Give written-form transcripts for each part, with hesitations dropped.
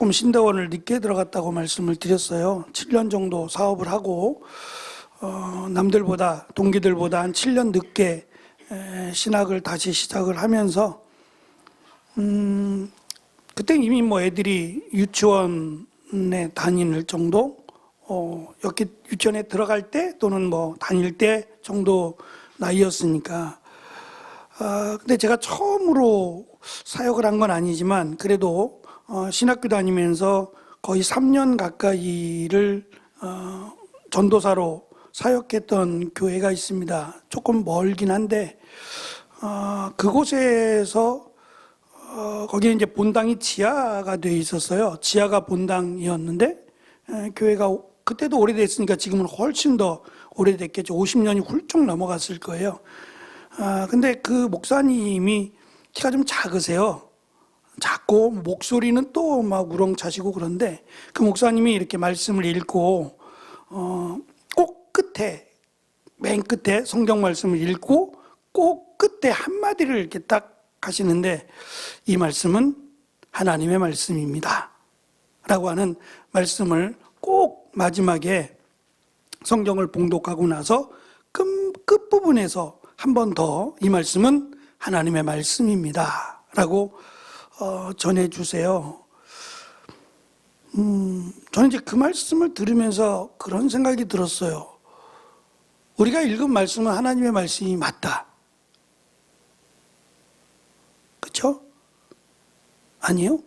조금 신대원을 늦게 들어갔다고 말씀을 드렸어요. 7년 정도 사업을 하고 남들보다 동기들보다 한 7년 늦게 신학을 다시 시작을 하면서 그때 이미 뭐 애들이 유치원에 다닐 정도, 여기 유치원에 들어갈 때 또는 뭐 다닐 때 정도 나이였으니까. 근데 제가 처음으로 사역을 한 건 아니지만 그래도 신학교 다니면서 거의 3년 가까이를 전도사로 사역했던 교회가 있습니다. 조금 멀긴 한데 그곳에서 거기에 이제 본당이 지하가 돼 있었어요. 지하가 본당이었는데 교회가 그때도 오래됐으니까 지금은 훨씬 더 오래됐겠죠. 50년이 훌쩍 넘어갔을 거예요. 근데 그 목사님이 키가 좀 작으세요. 작고 목소리는 또 막 우렁차시고 그런데 그 목사님이 이렇게 말씀을 읽고 꼭 끝에 맨 끝에 성경 말씀을 읽고 꼭 끝에 한마디를 이렇게 딱 하시는데 이 말씀은 하나님의 말씀입니다 라고 하는 말씀을 꼭 마지막에 성경을 봉독하고 나서 끝부분에서 한 번 더 이 말씀은 하나님의 말씀입니다 라고 전해주세요. 저는 이제 그 말씀을 들으면서 그런 생각이 들었어요. 우리가 읽은 말씀은 하나님의 말씀이 맞다. 그렇죠? 아니요?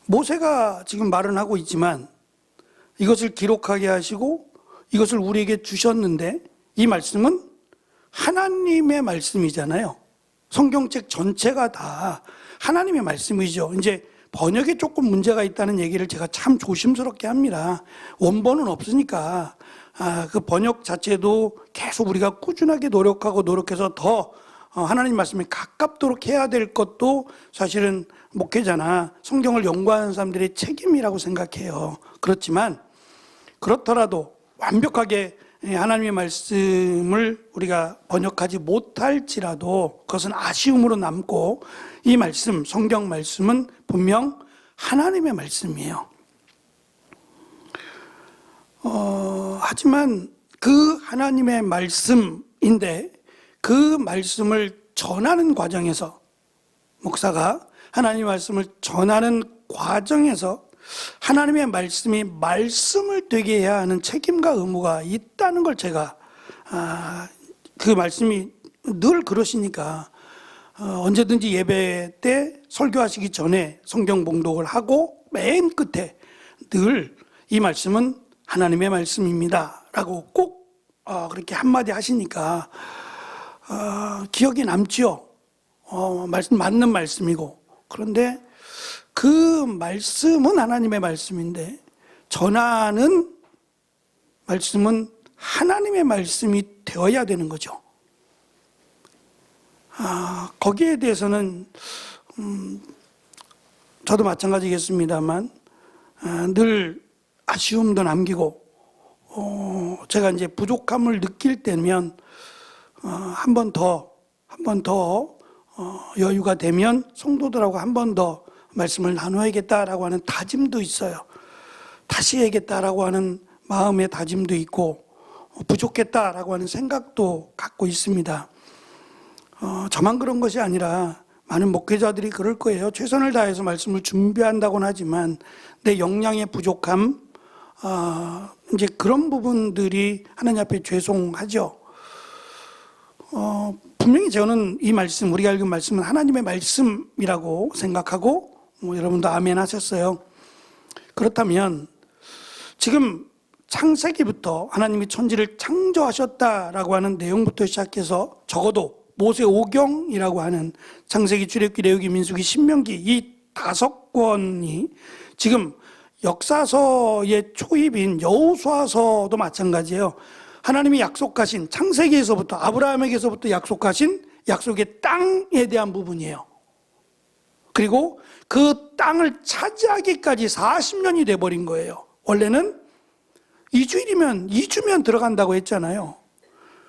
모세가 지금 말은 하고 있지만 이것을 기록하게 하시고 이것을 우리에게 주셨는데 이 말씀은 하나님의 말씀이잖아요. 성경책 전체가 다 하나님의 말씀이죠. 이제 번역에 조금 문제가 있다는 얘기를 제가 참 조심스럽게 합니다. 원본은 없으니까 그 번역 자체도 계속 우리가 꾸준하게 노력해서 더 하나님 말씀에 가깝도록 해야 될 것도 사실은 목회자나 성경을 연구하는 사람들의 책임이라고 생각해요. 그렇지만 그렇더라도 완벽하게 하나님의 말씀을 우리가 번역하지 못할지라도 그것은 아쉬움으로 남고 이 말씀, 성경 말씀은 분명 하나님의 말씀이에요. 하지만 그 하나님의 말씀인데 그 말씀을 전하는 과정에서 목사가 하나님의 말씀을 전하는 과정에서 하나님의 말씀이 말씀을 되게 해야 하는 책임과 의무가 있다는 걸 제가 그 말씀이 늘 그러시니까 언제든지 예배 때 설교하시기 전에 성경 봉독을 하고 맨 끝에 늘 이 말씀은 하나님의 말씀입니다 라고 꼭 그렇게 한마디 하시니까 기억이 남죠. 말씀 맞는 말씀이고. 그런데 그 말씀은 하나님의 말씀인데 전하는 말씀은 하나님의 말씀이 되어야 되는 거죠. 거기에 대해서는 저도 마찬가지겠습니다만 늘 아쉬움도 남기고 제가 이제 부족함을 느낄 때면 한 번 더 여유가 되면 성도들하고 한 번 더 말씀을 나눠야겠다라고 하는 다짐도 있어요. 다시 해야겠다라고 하는 마음의 다짐도 있고 부족했다라고 하는 생각도 갖고 있습니다. 저만 그런 것이 아니라 많은 목회자들이 그럴 거예요. 최선을 다해서 말씀을 준비한다고는 하지만 내 역량의 부족함, 이제 그런 부분들이 하나님 앞에 죄송하죠. 분명히 저는 이 말씀, 우리가 읽은 말씀은 하나님의 말씀이라고 생각하고 여러분도 아멘 하셨어요. 그렇다면 지금 창세기부터 하나님이 천지를 창조하셨다라고 하는 내용부터 시작해서 적어도 모세오경이라고 하는 창세기, 출애굽기, 레위기, 민수기, 신명기 이 5권이 지금 역사서의 초입인 여호수아서도 마찬가지예요. 하나님이 약속하신 창세기에서부터 아브라함에게서부터 약속하신 약속의 땅에 대한 부분이에요. 그리고 그 땅을 차지하기까지 40년이 돼버린 거예요. 원래는 2주면 들어간다고 했잖아요.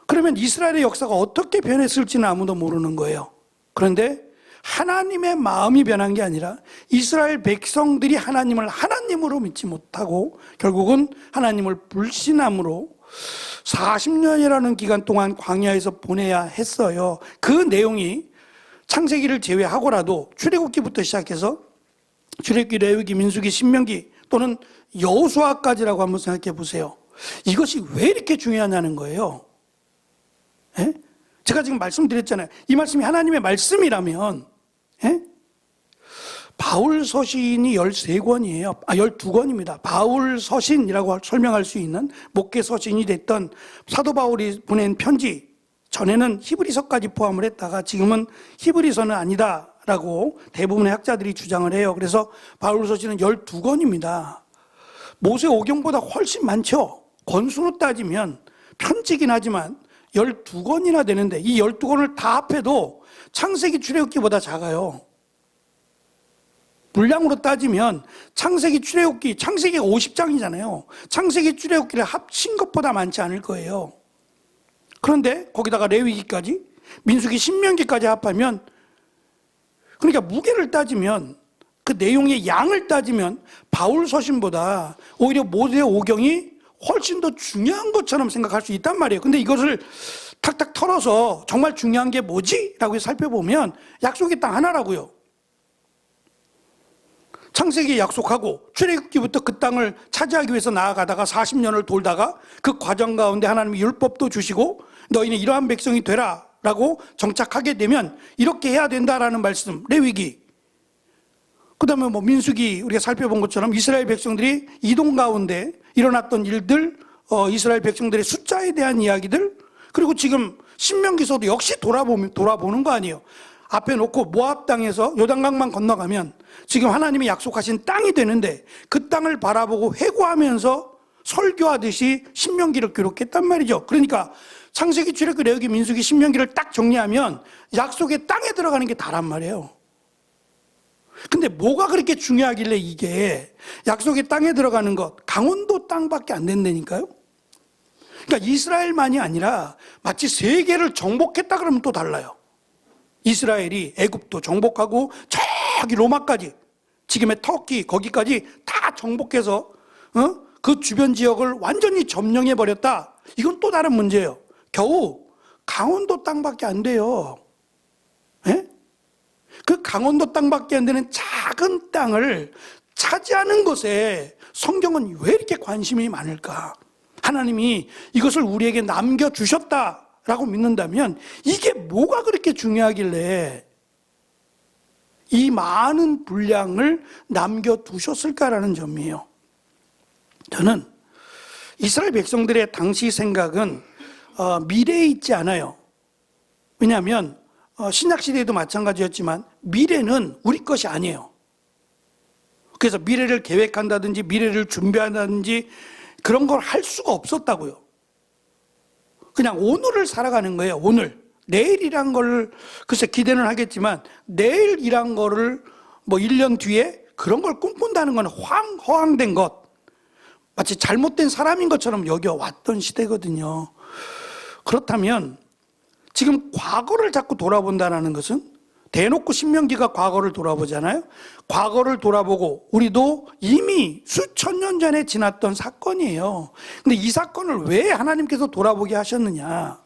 그러면 이스라엘의 역사가 어떻게 변했을지는 아무도 모르는 거예요. 그런데 하나님의 마음이 변한 게 아니라 이스라엘 백성들이 하나님을 하나님으로 믿지 못하고 결국은 하나님을 불신함으로 40년이라는 기간 동안 광야에서 보내야 했어요. 그 내용이 창세기를 제외하고라도 출애굽기부터 시작해서 출애굽기, 레위기, 민수기, 신명기 또는 여호수아까지라고 한번 생각해 보세요. 이것이 왜 이렇게 중요하냐는 거예요. 예? 제가 지금 말씀드렸잖아요. 이 말씀이 하나님의 말씀이라면, 예? 바울 서신이 13권이에요. 12권입니다. 바울 서신이라고 설명할 수 있는 목회 서신이 됐던 사도 바울이 보낸 편지, 전에는 히브리서까지 포함을 했다가 지금은 히브리서는 아니다라고 대부분의 학자들이 주장을 해요. 그래서 바울 서신은 12권입니다. 모세오경보다 훨씬 많죠. 권수로 따지면 편지긴 하지만 12권이나 되는데 이 12권을 다 합해도 창세기 출애굽기보다 작아요. 분량으로 따지면 창세기 출애굽기, 창세기가 50장이잖아요. 창세기 출애굽기를 합친 것보다 많지 않을 거예요. 그런데 거기다가 레위기까지, 민수기, 신명기까지 합하면, 그러니까 무게를 따지면, 그 내용의 양을 따지면 바울 서신보다 오히려 모세오경이 훨씬 더 중요한 것처럼 생각할 수 있단 말이에요. 근데 이것을 탁탁 털어서 정말 중요한 게 뭐지? 라고 살펴보면 약속의 땅 하나라고요. 창세기에 약속하고 출애굽기부터 그 땅을 차지하기 위해서 나아가다가 40년을 돌다가 그 과정 가운데 하나님이 율법도 주시고 너희는 이러한 백성이 되라 라고 정착하게 되면 이렇게 해야 된다라는 말씀, 레위기. 그 다음에 민수기 우리가 살펴본 것처럼 이스라엘 백성들이 이동 가운데 일어났던 일들, 이스라엘 백성들의 숫자에 대한 이야기들, 그리고 지금 신명기서도 역시 돌아보는 거 아니에요. 앞에 놓고 모압 땅에서 요단강만 건너가면 지금 하나님이 약속하신 땅이 되는데 그 땅을 바라보고 회고하면서 설교하듯이 신명기를 기록했단 말이죠. 그러니까 창세기, 출애굽기, 레위기, 민수기, 신명기를 딱 정리하면 약속의 땅에 들어가는 게 다란 말이에요. 근데 뭐가 그렇게 중요하길래 이게 약속의 땅에 들어가는 것, 강원도 땅밖에 안 된다니까요. 그러니까 이스라엘만이 아니라 마치 세계를 정복했다 그러면 또 달라요. 이스라엘이 애굽도 정복하고 저기 로마까지, 지금의 터키 거기까지 다 정복해서 그 주변 지역을 완전히 점령해 버렸다. 이건 또 다른 문제예요. 겨우 강원도 땅밖에 안 돼요. 예? 그 강원도 땅밖에 안 되는 작은 땅을 차지하는 것에 성경은 왜 이렇게 관심이 많을까? 하나님이 이것을 우리에게 남겨주셨다라고 믿는다면 이게 뭐가 그렇게 중요하길래 이 많은 분량을 남겨두셨을까라는 점이에요. 저는 이스라엘 백성들의 당시 생각은 미래에 있지 않아요. 왜냐하면 신약시대에도 마찬가지였지만 미래는 우리 것이 아니에요. 그래서 미래를 계획한다든지 미래를 준비한다든지 그런 걸 할 수가 없었다고요. 그냥 오늘을 살아가는 거예요. 오늘. 내일이란 걸 글쎄 기대는 하겠지만 내일이란 거를 1년 뒤에 그런 걸 꿈꾼다는 건 허황된 것, 마치 잘못된 사람인 것처럼 여겨왔던 시대거든요. 그렇다면 지금 과거를 자꾸 돌아본다는 것은 대놓고 신명기가 과거를 돌아보잖아요. 과거를 돌아보고 우리도 이미 수천 년 전에 지났던 사건이에요. 근데 이 사건을 왜 하나님께서 돌아보게 하셨느냐?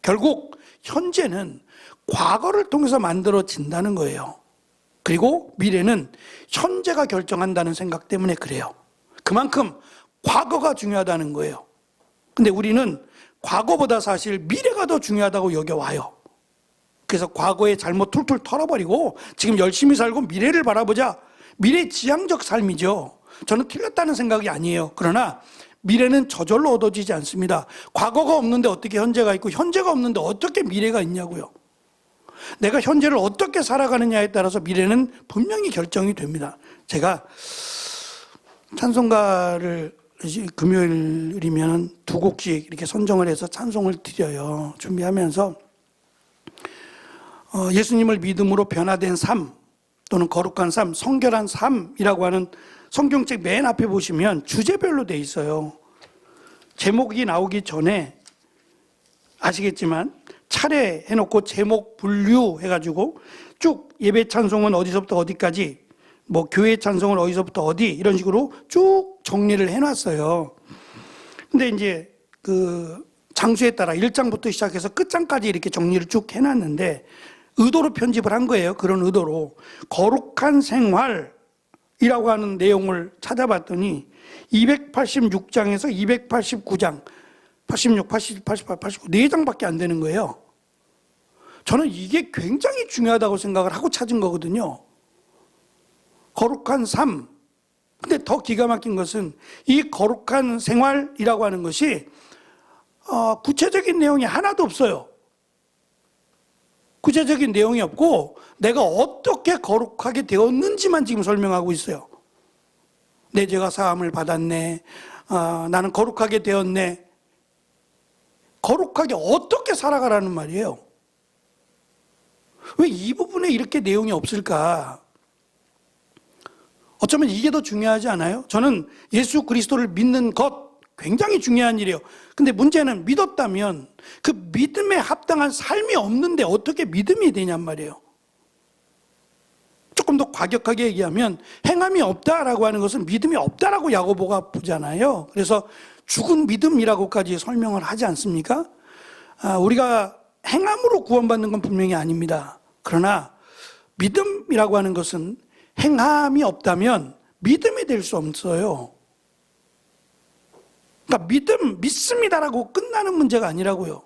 결국 현재는 과거를 통해서 만들어진다는 거예요. 그리고 미래는 현재가 결정한다는 생각 때문에 그래요. 그만큼 과거가 중요하다는 거예요. 근데 우리는 과거보다 사실 미래가 더 중요하다고 여겨와요. 그래서 과거의 잘못 툴툴 털어버리고 지금 열심히 살고 미래를 바라보자. 미래지향적 삶이죠. 저는 틀렸다는 생각이 아니에요. 그러나 미래는 저절로 얻어지지 않습니다. 과거가 없는데 어떻게 현재가 있고 현재가 없는데 어떻게 미래가 있냐고요. 내가 현재를 어떻게 살아가느냐에 따라서 미래는 분명히 결정이 됩니다. 제가 찬송가를 금요일이면 2곡씩 이렇게 선정을 해서 찬송을 드려요. 준비하면서 예수님을 믿음으로 변화된 삶 또는 거룩한 삶, 성결한 삶이라고 하는 성경책 맨 앞에 보시면 주제별로 돼 있어요. 제목이 나오기 전에 아시겠지만 차례 해놓고 제목 분류 해가지고 쭉 예배 찬송은 어디서부터 어디까지, 뭐 교회 찬송은 어디서부터 어디, 이런 식으로 쭉 정리를 해놨어요. 근데 이제 그 장소에 따라 1장부터 시작해서 끝장까지 이렇게 정리를 쭉 해놨는데, 의도로 편집을 한 거예요. 그런 의도로. 거룩한 생활이라고 하는 내용을 찾아봤더니 286장에서 289장, 86, 87, 88, 89, 4장밖에 안 되는 거예요. 저는 이게 굉장히 중요하다고 생각을 하고 찾은 거거든요. 거룩한 삶. 근데 더 기가 막힌 것은 이 거룩한 생활이라고 하는 것이 구체적인 내용이 하나도 없어요. 구체적인 내용이 없고 내가 어떻게 거룩하게 되었는지만 지금 설명하고 있어요. 내 죄가 사함을 받았네. 나는 거룩하게 되었네. 거룩하게 어떻게 살아가라는 말이에요. 왜 이 부분에 이렇게 내용이 없을까? 어쩌면 이게 더 중요하지 않아요? 저는 예수 그리스도를 믿는 것 굉장히 중요한 일이에요. 근데 문제는 믿었다면 그 믿음에 합당한 삶이 없는데 어떻게 믿음이 되냔 말이에요. 조금 더 과격하게 얘기하면 행함이 없다라고 하는 것은 믿음이 없다라고 야고보가 보잖아요. 그래서 죽은 믿음이라고까지 설명을 하지 않습니까? 우리가 행함으로 구원받는 건 분명히 아닙니다. 그러나 믿음이라고 하는 것은 행함이 없다면 믿음이 될 수 없어요. 그러니까 믿습니다라고 끝나는 문제가 아니라고요.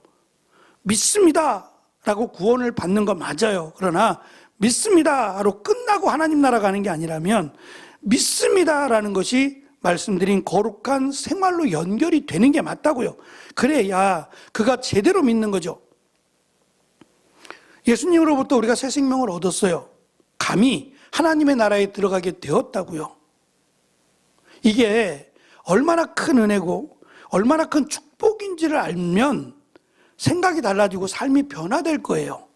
믿습니다라고 구원을 받는 건 맞아요. 그러나 믿습니다로 끝나고 하나님 나라 가는 게 아니라면 믿습니다라는 것이 말씀드린 거룩한 생활로 연결이 되는 게 맞다고요. 그래야 그가 제대로 믿는 거죠. 예수님으로부터 우리가 새 생명을 얻었어요. 감히 하나님의 나라에 들어가게 되었다고요. 이게 얼마나 큰 은혜고 얼마나 큰 축복인지를 알면 생각이 달라지고 삶이 변화될 거예요.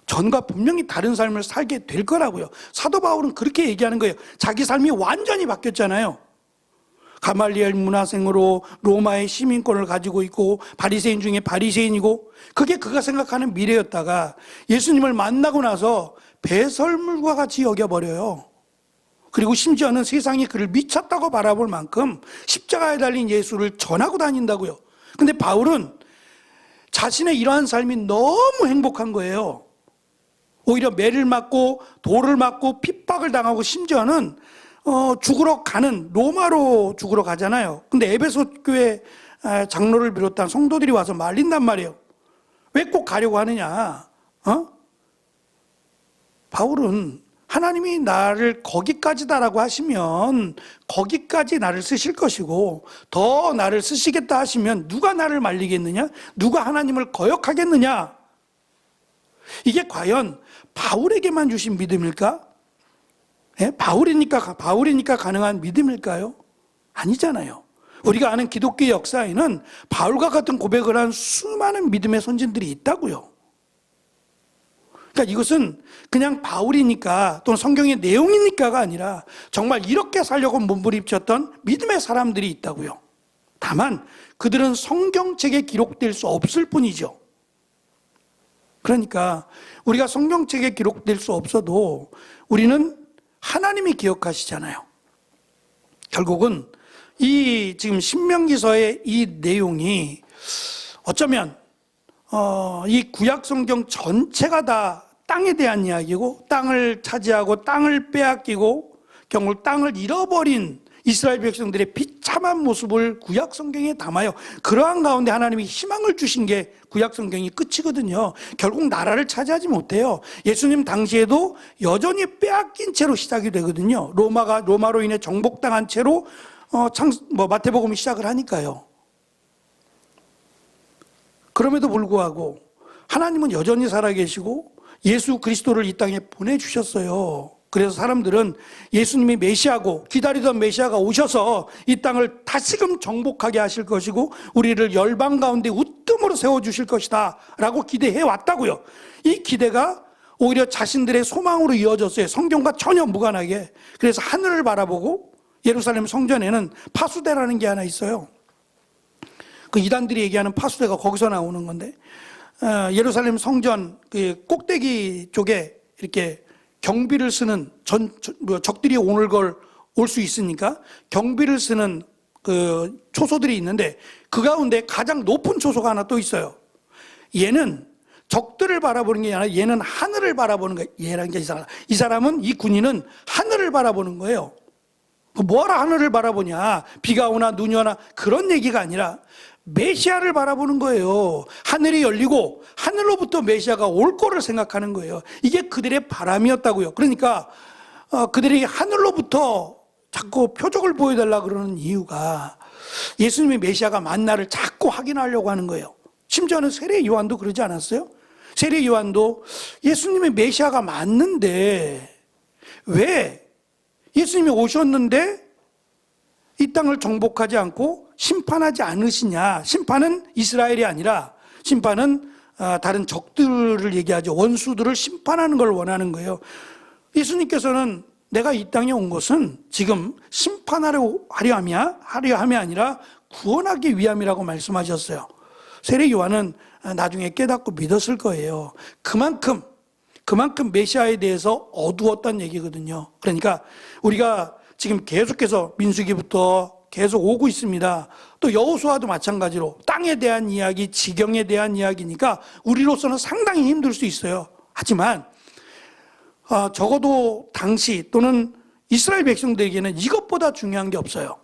전과 분명히 다른 삶을 살게 될 거라고요. 사도 바울은 그렇게 얘기하는 거예요. 자기 삶이 완전히 바뀌었잖아요. 가말리엘 문화생으로 로마의 시민권을 가지고 있고 바리새인 중에 바리새인이고, 그게 그가 생각하는 미래였다가 예수님을 만나고 나서 배설물과 같이 여겨버려요. 그리고 심지어는 세상이 그를 미쳤다고 바라볼 만큼 십자가에 달린 예수를 전하고 다닌다고요. 근데 바울은 자신의 이러한 삶이 너무 행복한 거예요. 오히려 매를 맞고 돌을 맞고 핍박을 당하고 심지어는 죽으러 가는, 로마로 죽으러 가잖아요. 근데 에베소 교회 장로를 비롯한 성도들이 와서 말린단 말이에요. 왜 꼭 가려고 하느냐? 바울은 하나님이 나를 거기까지다라고 하시면 거기까지 나를 쓰실 것이고, 더 나를 쓰시겠다 하시면 누가 나를 말리겠느냐? 누가 하나님을 거역하겠느냐? 이게 과연 바울에게만 주신 믿음일까? 바울이니까 가능한 믿음일까요? 아니잖아요. 우리가 아는 기독교 역사에는 바울과 같은 고백을 한 수많은 믿음의 선진들이 있다고요. 그러니까 이것은 그냥 바울이니까 또는 성경의 내용이니까가 아니라 정말 이렇게 살려고 몸부림쳤던 믿음의 사람들이 있다고요. 다만 그들은 성경책에 기록될 수 없을 뿐이죠. 그러니까 우리가 성경책에 기록될 수 없어도 우리는 하나님이 기억하시잖아요. 결국은 이 지금 신명기서의 이 내용이 어쩌면 이 구약 성경 전체가 다 땅에 대한 이야기고, 땅을 차지하고 땅을 빼앗기고 결국 땅을 잃어버린 이스라엘 백성들의 비참한 모습을 구약 성경에 담아요. 그러한 가운데 하나님이 희망을 주신 게 구약 성경이 끝이거든요. 결국 나라를 차지하지 못해요. 예수님 당시에도 여전히 빼앗긴 채로 시작이 되거든요. 로마로 인해 정복당한 채로 마태복음이 시작을 하니까요. 그럼에도 불구하고 하나님은 여전히 살아계시고 예수 그리스도를 이 땅에 보내주셨어요. 그래서 사람들은 예수님이 메시아고 기다리던 메시아가 오셔서 이 땅을 다시금 정복하게 하실 것이고 우리를 열방 가운데 우뜸으로 세워주실 것이다 라고 기대해 왔다고요. 이 기대가 오히려 자신들의 소망으로 이어졌어요. 성경과 전혀 무관하게. 그래서 하늘을 바라보고 예루살렘 성전에는 파수대라는 게 하나 있어요. 그 이단들이 얘기하는 파수대가 거기서 나오는 건데, 예루살렘 성전 그 꼭대기 쪽에 이렇게 경비를 쓰는 적들이 오늘 걸 올 수 있으니까 경비를 쓰는 그 초소들이 있는데 그 가운데 가장 높은 초소가 하나 또 있어요. 얘는 적들을 바라보는 게 아니라 얘는 하늘을 바라보는 거예요. 얘라는 게 이 사람은, 이 군인은 하늘을 바라보는 거예요. 뭐하러 하늘을 바라보냐, 비가 오나 눈이 오나 그런 얘기가 아니라 메시아를 바라보는 거예요. 하늘이 열리고 하늘로부터 메시아가 올 거를 생각하는 거예요. 이게 그들의 바람이었다고요. 그러니까 그들이 하늘로부터 자꾸 표적을 보여달라 그러는 이유가 예수님의 메시아가 맞나를 자꾸 확인하려고 하는 거예요. 심지어는 세례 요한도 그러지 않았어요? 세례 요한도 예수님의 메시아가 맞는데 왜 예수님이 오셨는데 이 땅을 정복하지 않고 심판하지 않으시냐. 심판은 이스라엘이 아니라 심판은 다른 적들을 얘기하죠. 원수들을 심판하는 걸 원하는 거예요. 예수님께서는 내가 이 땅에 온 것은 지금 심판하려 함이 아니라 구원하기 위함이라고 말씀하셨어요. 세례 요한은 나중에 깨닫고 믿었을 거예요. 그만큼 메시아에 대해서 어두웠던 얘기거든요. 그러니까 우리가 지금 계속해서 민수기부터 계속 오고 있습니다. 또 여호수아도 마찬가지로 땅에 대한 이야기, 지경에 대한 이야기니까 우리로서는 상당히 힘들 수 있어요. 하지만 적어도 당시 또는 이스라엘 백성들에게는 이것보다 중요한 게 없어요.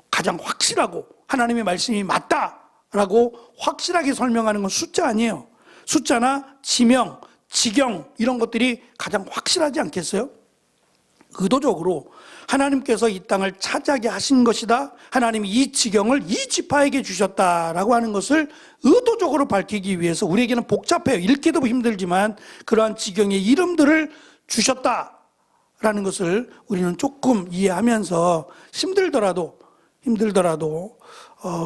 가장 확실하고 하나님의 말씀이 맞다라고 확실하게 설명하는 건 숫자 아니에요. 숫자나 지명, 지경 이런 것들이 가장 확실하지 않겠어요? 의도적으로 하나님께서 이 땅을 차지하게 하신 것이다. 하나님이 이 지경을 이 지파에게 주셨다라고 하는 것을 의도적으로 밝히기 위해서 우리에게는 복잡해요. 읽기도 힘들지만 그러한 지경의 이름들을 주셨다라는 것을 우리는 조금 이해하면서 힘들더라도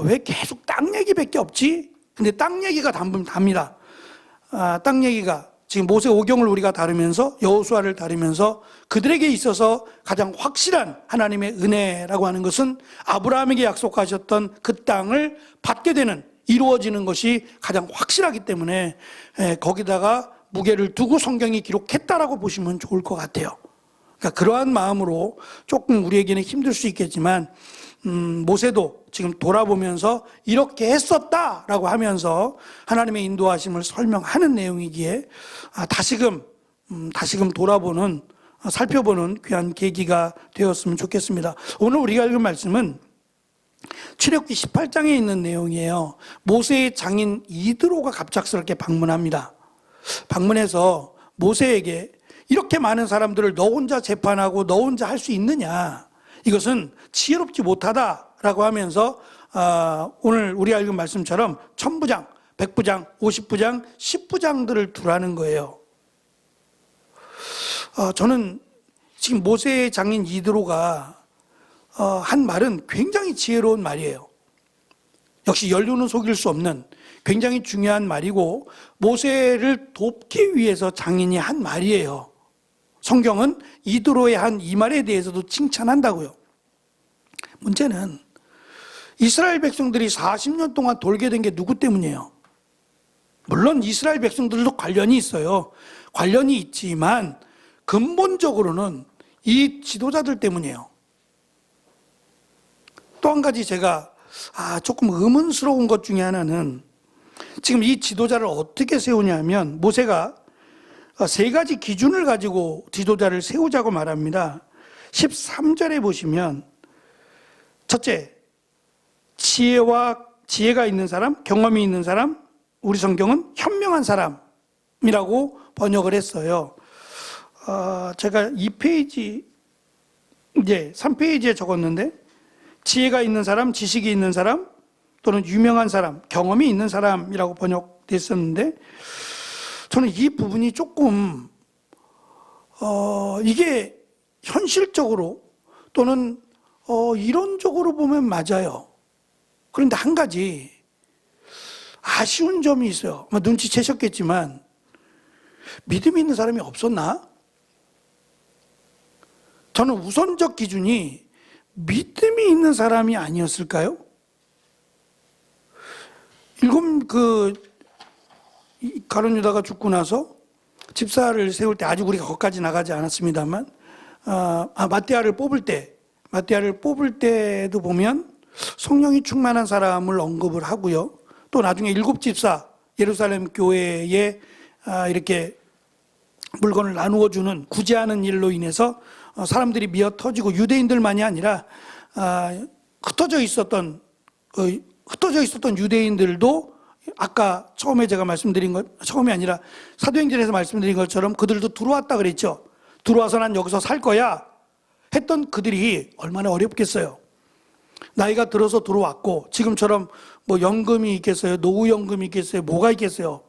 왜 계속 땅 얘기밖에 없지? 근데 땅 얘기가 답니다. 땅 얘기가 지금 모세 오경을 우리가 다루면서 여호수아를 다루면서 그들에게 있어서 가장 확실한 하나님의 은혜라고 하는 것은 아브라함에게 약속하셨던 그 땅을 받게 되는, 이루어지는 것이 가장 확실하기 때문에 거기다가 무게를 두고 성경이 기록했다라고 보시면 좋을 것 같아요. 그러니까 그러한 마음으로 조금 우리에게는 힘들 수 있겠지만 모세도 지금 돌아보면서 이렇게 했었다라고 하면서 하나님의 인도하심을 설명하는 내용이기에 다시금 돌아보는, 살펴보는 귀한 계기가 되었으면 좋겠습니다. 오늘 우리가 읽은 말씀은 출애굽기 18장에 있는 내용이에요. 모세의 장인 이드로가 갑작스럽게 방문합니다. 방문해서 모세에게 이렇게 많은 사람들을 너 혼자 재판하고 너 혼자 할 수 있느냐, 이것은 지혜롭지 못하다라고 하면서 오늘 우리가 읽은 말씀처럼 1000부장, 100부장, 50부장, 10부장들을 두라는 거예요. 저는 지금 모세의 장인 이드로가 한 말은 굉장히 지혜로운 말이에요. 역시 연륜은 속일 수 없는 굉장히 중요한 말이고 모세를 돕기 위해서 장인이 한 말이에요. 성경은 이드로의 한 이 말에 대해서도 칭찬한다고요. 문제는 이스라엘 백성들이 40년 동안 돌게 된 게 누구 때문이에요? 물론 이스라엘 백성들도 관련이 있어요. 관련이 있지만 근본적으로는 이 지도자들 때문이에요. 또 한 가지 제가 조금 의문스러운 것 중에 하나는 지금 이 지도자를 어떻게 세우냐면 모세가 세 가지 기준을 가지고 지도자를 세우자고 말합니다. 13절에 보시면 첫째, 지혜가 있는 사람, 경험이 있는 사람, 우리 성경은 현명한 사람이라고 번역을 했어요. 제가 2페이지, 이제 3페이지에 적었는데 지혜가 있는 사람, 지식이 있는 사람, 또는 유명한 사람, 경험이 있는 사람이라고 번역됐었는데 저는 이 부분이 조금 이게 현실적으로 또는 이론적으로 보면 맞아요. 그런데 한 가지 아쉬운 점이 있어요. 눈치채셨겠지만 믿음이 있는 사람이 없었나? 저는 우선적 기준이 믿음이 있는 사람이 아니었을까요? 가룟 유다가 죽고 나서 집사를 세울 때, 아직 우리가 거기까지 나가지 않았습니다만, 마띠아를 뽑을 때도 보면 성령이 충만한 사람을 언급을 하고요. 또 나중에 7 집사, 예루살렘 교회에 이렇게 물건을 나누어 주는 구제하는 일로 인해서 사람들이 미어 터지고, 유대인들만이 아니라 흩어져 있었던 유대인들도, 아까 처음에 제가 말씀드린 것, 처음이 아니라 사도행전에서 말씀드린 것처럼 그들도 들어왔다 그랬죠. 들어와서 난 여기서 살 거야 했던 그들이 얼마나 어렵겠어요. 나이가 들어서 들어왔고, 지금처럼 뭐 연금이 있겠어요? 노후연금이 있겠어요? 뭐가 있겠어요?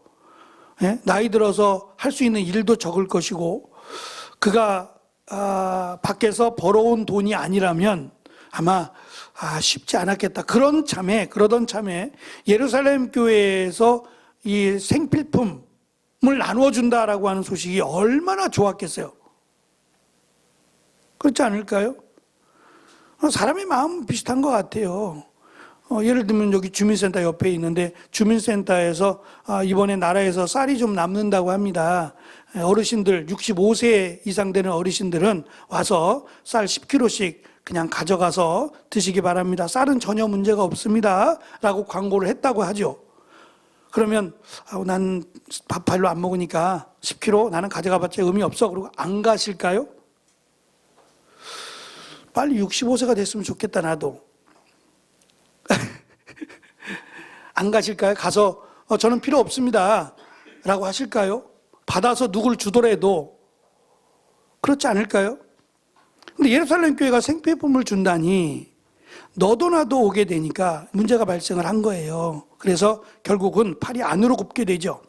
예? 나이 들어서 할 수 있는 일도 적을 것이고, 그가 밖에서 벌어온 돈이 아니라면 아마 쉽지 않았겠다. 그러던 참에 예루살렘 교회에서 이 생필품을 나누어 준다라고 하는 소식이 얼마나 좋았겠어요. 그렇지 않을까요? 사람의 마음은 비슷한 것 같아요. 예를 들면 여기 주민센터 옆에 있는데, 주민센터에서 이번에 나라에서 쌀이 좀 남는다고 합니다. 어르신들, 65세 이상 되는 어르신들은 와서 쌀 10kg씩 그냥 가져가서 드시기 바랍니다. 쌀은 전혀 문제가 없습니다 라고 광고를 했다고 하죠. 그러면 난 밥 별로 안 먹으니까 10kg 나는 가져가봤자 의미 없어, 그러고 안 가실까요? 빨리 65세가 됐으면 좋겠다, 나도. 안 가실까요? 가서 저는 필요 없습니다 라고 하실까요? 받아서 누굴 주더라도. 그렇지 않을까요? 근데 예루살렘 교회가 생필품을 준다니 너도 나도 오게 되니까 문제가 발생을 한 거예요. 그래서 결국은 팔이 안으로 굽게 되죠.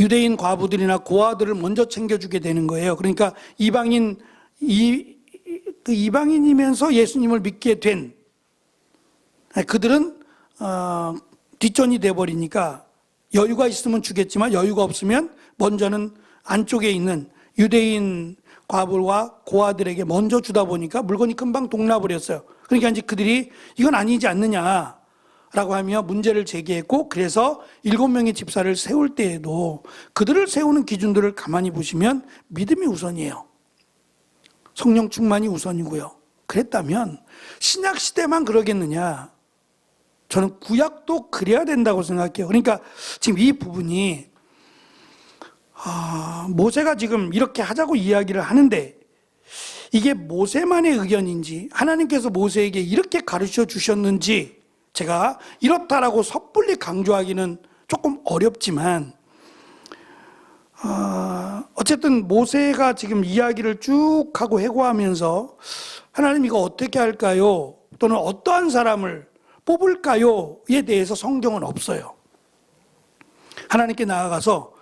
유대인 과부들이나 고아들을 먼저 챙겨주게 되는 거예요. 그러니까 이방인이면서 예수님을 믿게 된 그들은 뒷전이 돼버리니까, 여유가 있으면 주겠지만 여유가 없으면 먼저는 안쪽에 있는 유대인 과부와 고아들에게 먼저 주다 보니까 물건이 금방 동나버렸어요. 그러니까 이제 그들이 이건 아니지 않느냐라고 하며 문제를 제기했고, 그래서 7명의 집사를 세울 때에도 그들을 세우는 기준들을 가만히 보시면 믿음이 우선이에요. 성령 충만이 우선이고요. 그랬다면 신약 시대만 그러겠느냐? 저는 구약도 그래야 된다고 생각해요. 그러니까 지금 이 부분이 모세가 지금 이렇게 하자고 이야기를 하는데, 이게 모세만의 의견인지 하나님께서 모세에게 이렇게 가르쳐 주셨는지 제가 이렇다라고 섣불리 강조하기는 조금 어렵지만, 어쨌든 모세가 지금 이야기를 쭉 하고 해고하면서 하나님 이거 어떻게 할까요? 또는 어떠한 사람을 뽑을까요?에 대해서 성경은 없어요. 하나님께 나아가서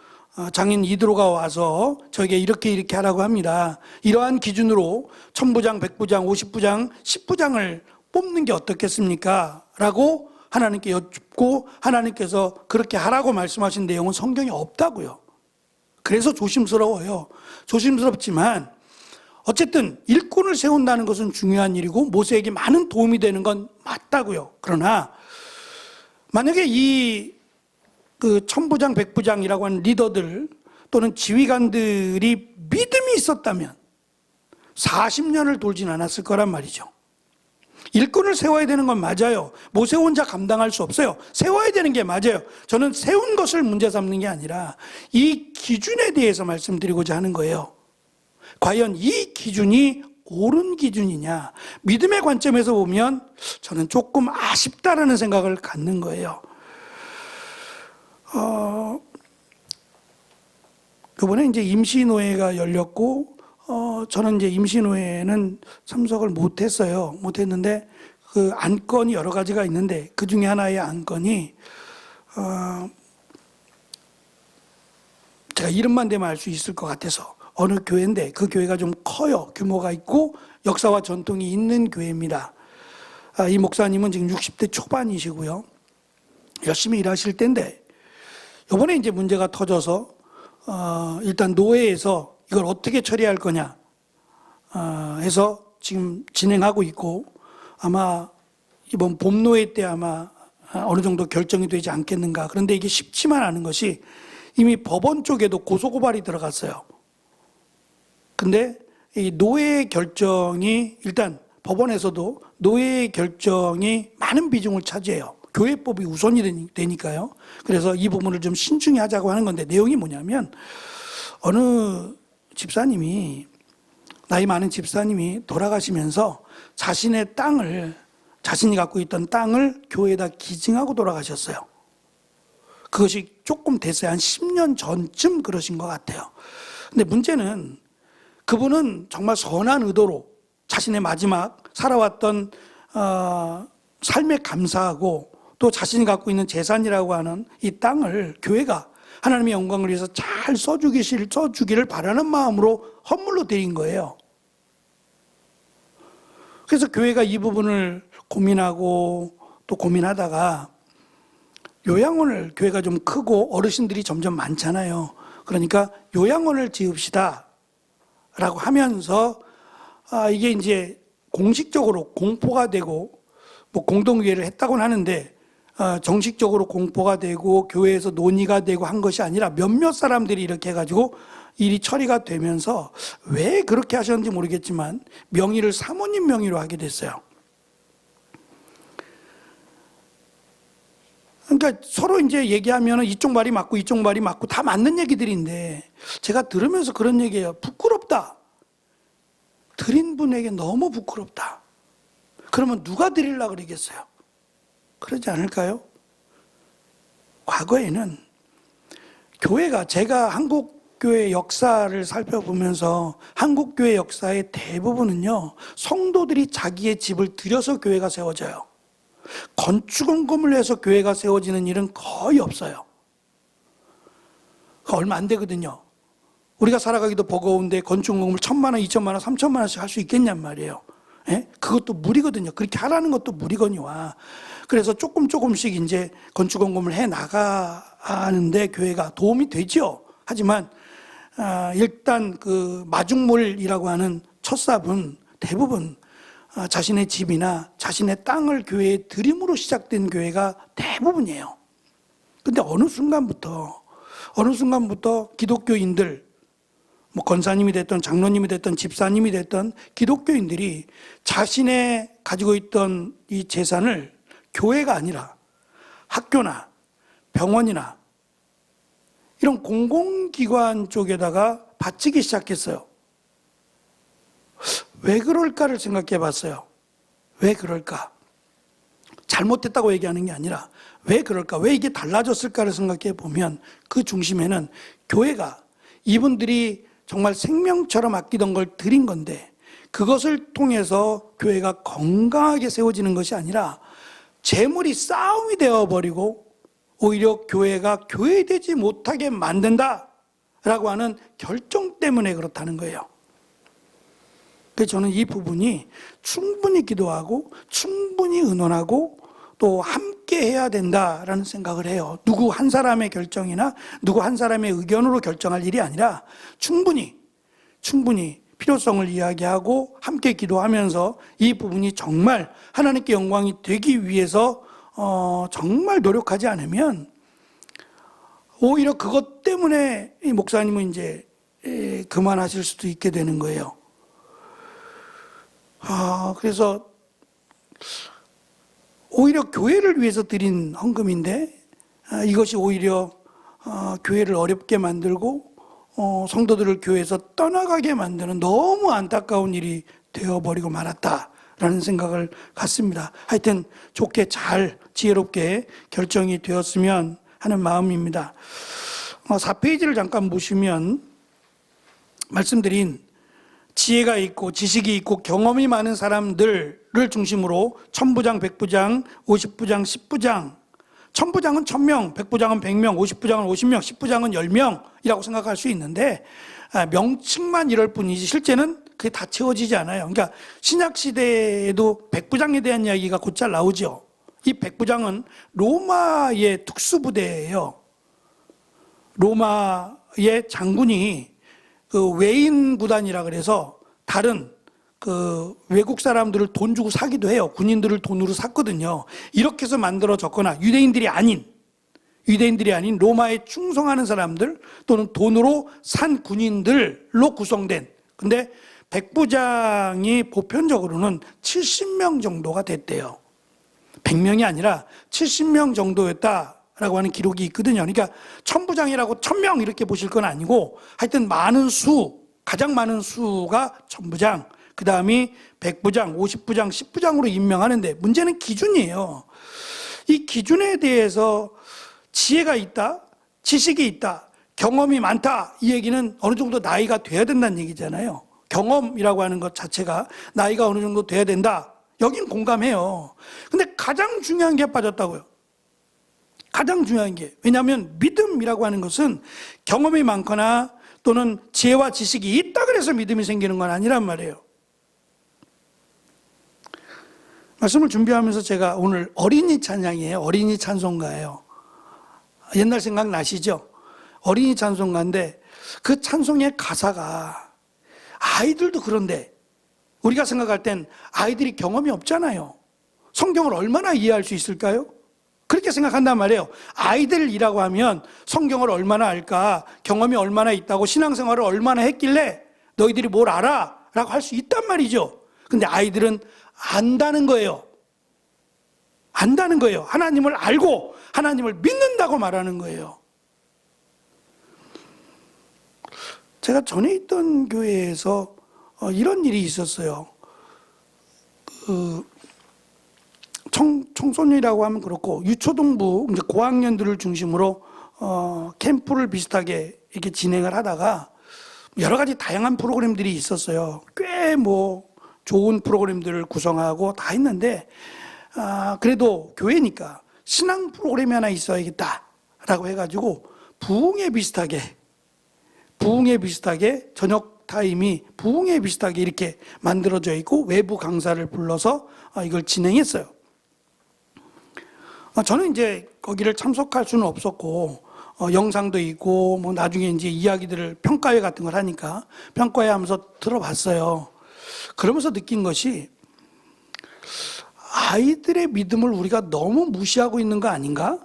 장인 이드로가 와서 저에게 이렇게 하라고 합니다. 이러한 기준으로 1000부장, 100부장, 50부장, 10부장을 뽑는 게 어떻겠습니까? 라고 하나님께 여쭙고, 하나님께서 그렇게 하라고 말씀하신 내용은 성경에 없다고요. 그래서 조심스러워요. 조심스럽지만 어쨌든 일꾼을 세운다는 것은 중요한 일이고 모세에게 많은 도움이 되는 건 맞다고요. 그러나 만약에 이 1000부장, 100부장이라고 하는 리더들 또는 지휘관들이 믿음이 있었다면 40년을 돌진 않았을 거란 말이죠. 일꾼을 세워야 되는 건 맞아요. 모세 혼자 감당할 수 없어요. 세워야 되는 게 맞아요. 저는 세운 것을 문제 삼는 게 아니라 이 기준에 대해서 말씀드리고자 하는 거예요. 과연 이 기준이 옳은 기준이냐? 믿음의 관점에서 보면 저는 조금 아쉽다라는 생각을 갖는 거예요. 이번에 이제 임시노회가 열렸고, 저는 이제 임시노회는 참석을 못했어요. 못했는데 그 안건이 여러 가지가 있는데 그 중에 하나의 안건이 제가 이름만 대면 알 수 있을 것 같아서, 어느 교회인데 그 교회가 좀 커요. 규모가 있고 역사와 전통이 있는 교회입니다. 이 목사님은 지금 60대 초반이시고요. 열심히 일하실 텐데 이번에 이제 문제가 터져서 일단 노회에서 이걸 어떻게 처리할 거냐 해서 지금 진행하고 있고, 아마 이번 봄노회 때 아마 어느 정도 결정이 되지 않겠는가. 그런데 이게 쉽지만 않은 것이 이미 법원 쪽에도 고소고발이 들어갔어요. 근데 이 노예의 결정이 일단 법원에서도 노예의 결정이 많은 비중을 차지해요. 교회법이 우선이 되니까요. 그래서 이 부분을 좀 신중히 하자고 하는 건데 내용이 뭐냐면 어느 집사님이 나이 많은 집사님이 돌아가시면서 자신의 땅을 자신이 갖고 있던 땅을 교회에다 기증하고 돌아가셨어요. 그것이 조금 됐어요. 한 10년 전쯤 그러신 것 같아요. 근데 문제는 그분은 정말 선한 의도로 자신의 마지막 살아왔던 삶에 감사하고 또 자신이 갖고 있는 재산이라고 하는 이 땅을 교회가 하나님의 영광을 위해서 잘 써주기를 바라는 마음으로 헌물로 드린 거예요. 그래서 교회가 이 부분을 고민하고 또 고민하다가 요양원을 교회가 좀 크고 어르신들이 점점 많잖아요. 그러니까 요양원을 지읍시다 라고 하면서 이게 이제 공식적으로 공포가 되고 뭐 공동의회를 했다고는 하는데 정식적으로 공포가 되고 교회에서 논의가 되고 한 것이 아니라 몇몇 사람들이 이렇게 해가지고 일이 처리가 되면서 왜 그렇게 하셨는지 모르겠지만 명의를 사모님 명의로 하게 됐어요. 그러니까 서로 이제 얘기하면 이쪽 말이 맞고 이쪽 말이 맞고 다 맞는 얘기들인데 제가 들으면서 그런 얘기예요. 부끄럽다. 드린 분에게 너무 부끄럽다. 그러면 누가 드리려고 그러겠어요? 그러지 않을까요? 과거에는 교회가 제가 한국교회 역사를 살펴보면서 한국교회 역사의 대부분은요 성도들이 자기의 집을 들여서 교회가 세워져요. 건축원금을 내서 교회가 세워지는 일은 거의 없어요. 얼마 안 되거든요. 우리가 살아가기도 버거운데 건축원금을 1,000만 원, 2,000만 원, 3,000만 원씩 할 수 있겠냔 말이에요. 예? 그것도 무리거든요. 그렇게 하라는 것도 무리거니와. 그래서 조금씩 이제 건축원금을 해 나가는데 교회가 도움이 되죠. 하지만 일단 그 마중물이라고 하는 첫삽은 대부분 자신의 집이나 자신의 땅을 교회에 드림으로 시작된 교회가 대부분이에요. 근데 어느 순간부터 기독교인들, 뭐 권사님이 됐던 장로님이 됐던 집사님이 됐던 기독교인들이 자신의 가지고 있던 이 재산을 교회가 아니라 학교나 병원이나 이런 공공기관 쪽에다가 바치기 시작했어요. 왜 그럴까를 생각해 봤어요. 왜 그럴까? 잘못됐다고 얘기하는 게 아니라 왜 그럴까? 왜 이게 달라졌을까를 생각해 보면 그 중심에는 교회가 이분들이 정말 생명처럼 아끼던 걸 드린 건데 그것을 통해서 교회가 건강하게 세워지는 것이 아니라 재물이 싸움이 되어버리고 오히려 교회가 교회되지 못하게 만든다라고 하는 결정 때문에 그렇다는 거예요. 그래서 저는 이 부분이 충분히 기도하고 충분히 의논하고 또 함께 해야 된다라는 생각을 해요. 누구 한 사람의 결정이나 누구 한 사람의 의견으로 결정할 일이 아니라 충분히 필요성을 이야기하고 함께 기도하면서 이 부분이 정말 하나님께 영광이 되기 위해서 정말 노력하지 않으면 오히려 그것 때문에 이 목사님은 이제 그만하실 수도 있게 되는 거예요. 그래서 오히려 교회를 위해서 드린 헌금인데 이것이 오히려 교회를 어렵게 만들고 성도들을 교회에서 떠나가게 만드는 너무 안타까운 일이 되어버리고 말았다라는 생각을 갖습니다. 하여튼 좋게 잘 지혜롭게 결정이 되었으면 하는 마음입니다. 4페이지를 잠깐 보시면 말씀드린 지혜가 있고 지식이 있고 경험이 많은 사람들을 중심으로 1000부장, 100부장, 50부장, 10부장 1000부장은 1000명, 100부장은 100명, 50부장은 50명, 10부장은 10명이라고 생각할 수 있는데 명칭만 이럴 뿐이지 실제는 그게 다 채워지지 않아요. 그러니까 신약시대에도 100부장에 대한 이야기가 곧잘 나오죠. 이 100부장은 로마의 특수부대예요. 로마의 장군이 그 외인 구단이라 그래서 다른 그 외국 사람들을 돈 주고 사기도 해요. 군인들을 돈으로 샀거든요. 이렇게 해서 만들어졌거나 유대인들이 아닌 로마에 충성하는 사람들 또는 돈으로 산 군인들로 구성된, 근데 백부장이 보편적으로는 70명 정도가 됐대요. 100명이 아니라 70명 정도였다라고 하는 기록이 있거든요. 그러니까 천부장이라고 1000명 이렇게 보실 건 아니고 하여튼 가장 많은 수가 천부장, 그 다음이 백부장, 50부장, 10부장으로 임명하는데 문제는 기준이에요. 이 기준에 대해서 지혜가 있다, 지식이 있다, 경험이 많다, 이 얘기는 어느 정도 나이가 돼야 된다는 얘기잖아요. 경험이라고 하는 것 자체가 나이가 어느 정도 돼야 된다. 여긴 공감해요. 근데 가장 중요한 게 빠졌다고요. 가장 중요한 게. 왜냐하면 믿음이라고 하는 것은 경험이 많거나 또는 지혜와 지식이 있다 그래서 믿음이 생기는 건 아니란 말이에요. 말씀을 준비하면서 제가 오늘 어린이 찬양이에요. 어린이 찬송가예요. 옛날 생각 나시죠? 어린이 찬송가인데 그 찬송의 가사가 아이들도 그런데 우리가 생각할 땐 아이들이 경험이 없잖아요. 성경을 얼마나 이해할 수 있을까요? 그렇게 생각한단 말이에요. 아이들이라고 하면 성경을 얼마나 알까? 경험이 얼마나 있다고 신앙생활을 얼마나 했길래 너희들이 뭘 알아? 라고 할 수 있단 말이죠. 근데 아이들은 안다는 거예요. 안다는 거예요. 하나님을 알고 하나님을 믿는다고 말하는 거예요. 제가 전에 있던 교회에서 이런 일이 있었어요. 청소년이라고 하면 그렇고 유초등부 이제 고학년들을 중심으로 캠프를 비슷하게 이렇게 진행을 하다가 여러 가지 다양한 프로그램들이 있었어요. 꽤 좋은 프로그램들을 구성하고 다 했는데 그래도 교회니까 신앙 프로그램이 하나 있어야겠다라고 해가지고 부흥회 비슷하게 저녁 타임이 부흥회 비슷하게 이렇게 만들어져 있고 외부 강사를 불러서 이걸 진행했어요. 저는 이제 거기를 참석할 수는 없었고 영상도 있고 나중에 이제 이야기들을 평가회 같은 걸 하니까 평가회 하면서 들어봤어요. 그러면서 느낀 것이 아이들의 믿음을 우리가 너무 무시하고 있는 거 아닌가?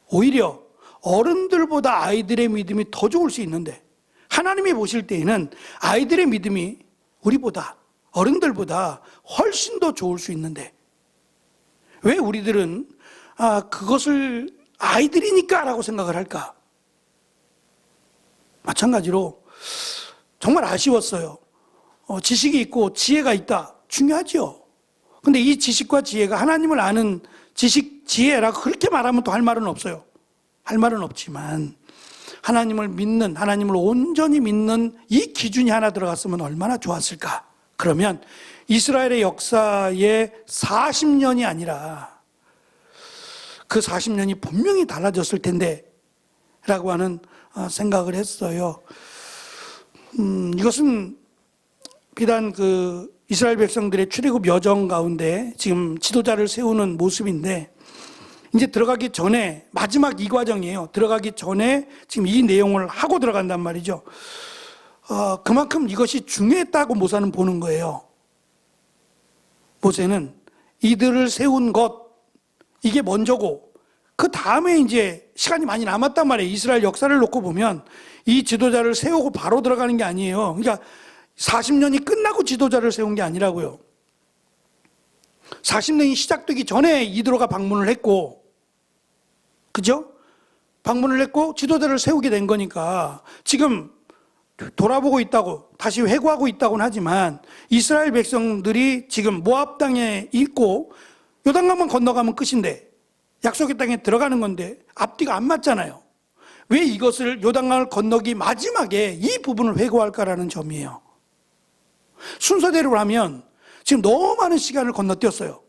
오히려 어른들보다 아이들의 믿음이 더 좋을 수 있는데 하나님이 보실 때에는 아이들의 믿음이 우리보다 어른들보다 훨씬 더 좋을 수 있는데 왜 우리들은 그것을 아이들이니까 라고 생각을 할까? 마찬가지로 정말 아쉬웠어요. 지식이 있고 지혜가 있다. 중요하죠. 근데 이 지식과 지혜가 하나님을 아는 지혜라고 그렇게 말하면 또 할 말은 없어요. 할 말은 없지만 하나님을 믿는, 하나님을 온전히 믿는 이 기준이 하나 들어갔으면 얼마나 좋았을까? 그러면 이스라엘의 역사에 40년이 아니라 그 40년이 분명히 달라졌을 텐데 라고 하는 생각을 했어요. 이것은 비단 이스라엘 백성들의 출애굽 여정 가운데 지금 지도자를 세우는 모습인데 이제 들어가기 전에 마지막 이 과정이에요. 들어가기 전에 지금 이 내용을 하고 들어간단 말이죠. 그만큼 이것이 중요했다고 모세는 보는 거예요. 모세는 이들을 세운 것 이게 먼저고 그 다음에 이제 시간이 많이 남았단 말이에요. 이스라엘 역사를 놓고 보면 이 지도자를 세우고 바로 들어가는 게 아니에요. 그러니까 40년이 끝나고 지도자를 세운 게 아니라고요. 40년이 시작되기 전에 이드로가 방문을 했고, 그죠? 방문을 했고 지도자를 세우게 된 거니까 지금 돌아보고 있다고 다시 회고하고 있다고는 하지만 이스라엘 백성들이 지금 모압 땅에 있고 요단강만 건너가면 끝인데 약속의 땅에 들어가는 건데 앞뒤가 안 맞잖아요. 왜 이것을 요단강을 건너기 마지막에 이 부분을 회고할까라는 점이에요. 순서대로 하면 지금 너무 많은 시간을 건너뛰었어요.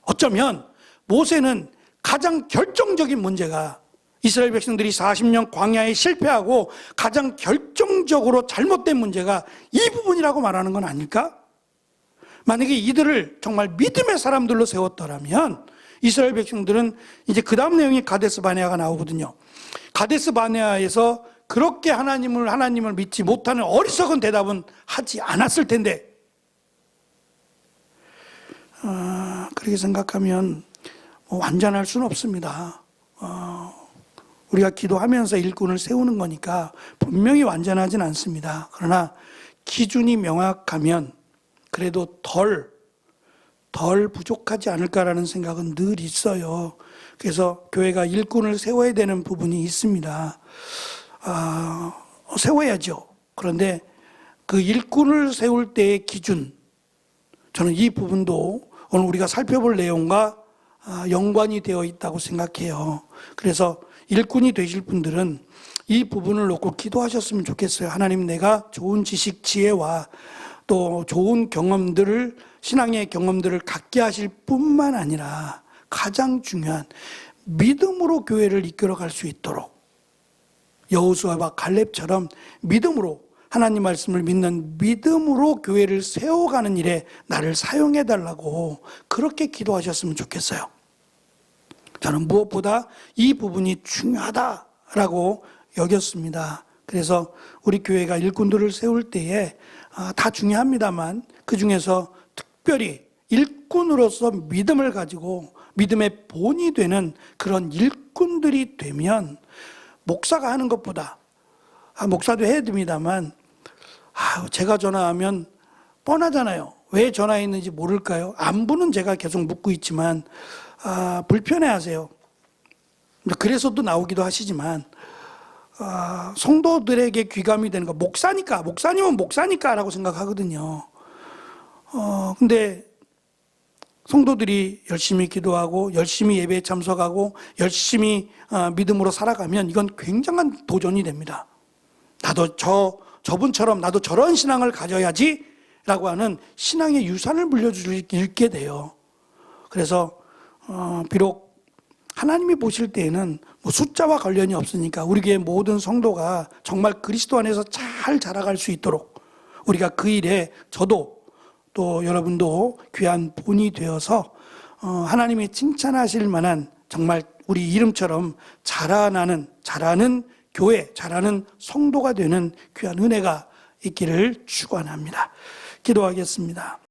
어쩌면 모세는 가장 결정적인 문제가 이스라엘 백성들이 40년 광야에 실패하고 가장 결정적으로 잘못된 문제가 이 부분이라고 말하는 건 아닐까? 만약에 이들을 정말 믿음의 사람들로 세웠더라면 이스라엘 백성들은 이제 그 다음 내용이 가데스 바네아가 나오거든요. 가데스 바네아에서 그렇게 하나님을 믿지 못하는 어리석은 대답은 하지 않았을 텐데 그렇게 생각하면 완전할 수는 없습니다. 우리가 기도하면서 일꾼을 세우는 거니까 분명히 완전하진 않습니다. 그러나 기준이 명확하면 그래도 덜 부족하지 않을까라는 생각은 늘 있어요. 그래서 교회가 일꾼을 세워야 되는 부분이 있습니다. 세워야죠. 그런데 그 일꾼을 세울 때의 기준, 저는 이 부분도 오늘 우리가 살펴볼 내용과 연관이 되어 있다고 생각해요. 그래서 일꾼이 되실 분들은 이 부분을 놓고 기도하셨으면 좋겠어요. 하나님, 내가 좋은 지식, 지혜와 또 좋은 경험들을, 신앙의 경험들을 갖게 하실 뿐만 아니라 가장 중요한 믿음으로 교회를 이끌어갈 수 있도록 여호수아와 갈렙처럼 믿음으로, 하나님 말씀을 믿는 믿음으로 교회를 세워가는 일에 나를 사용해 달라고 그렇게 기도하셨으면 좋겠어요. 저는 무엇보다 이 부분이 중요하다라고 여겼습니다. 그래서 우리 교회가 일꾼들을 세울 때에 다 중요합니다만 그 중에서 특별히 일꾼으로서 믿음을 가지고 믿음의 본이 되는 그런 일꾼들이 되면 목사가 하는 것보다, 목사도 해야 됩니다만 제가 전화하면 뻔하잖아요. 왜 전화했는지 모를까요? 안부는 제가 계속 묻고 있지만 불편해하세요. 그래서도 나오기도 하시지만 성도들에게 귀감이 되는 거, 목사님은 목사니까 라고 생각하거든요. 근데 성도들이 열심히 기도하고 열심히 예배에 참석하고 열심히 믿음으로 살아가면 이건 굉장한 도전이 됩니다. 나도 저분처럼 나도 저런 신앙을 가져야지 라고 하는 신앙의 유산을 물려주게 돼요. 그래서 비록 하나님이 보실 때에는 숫자와 관련이 없으니까 우리 교회 모든 성도가 정말 그리스도 안에서 잘 자라갈 수 있도록 우리가 그 일에 저도 또 여러분도 귀한 본이 되어서 하나님이 칭찬하실 만한 정말 우리 이름처럼 자라는 교회, 자라는 성도가 되는 귀한 은혜가 있기를 축원합니다. 기도하겠습니다.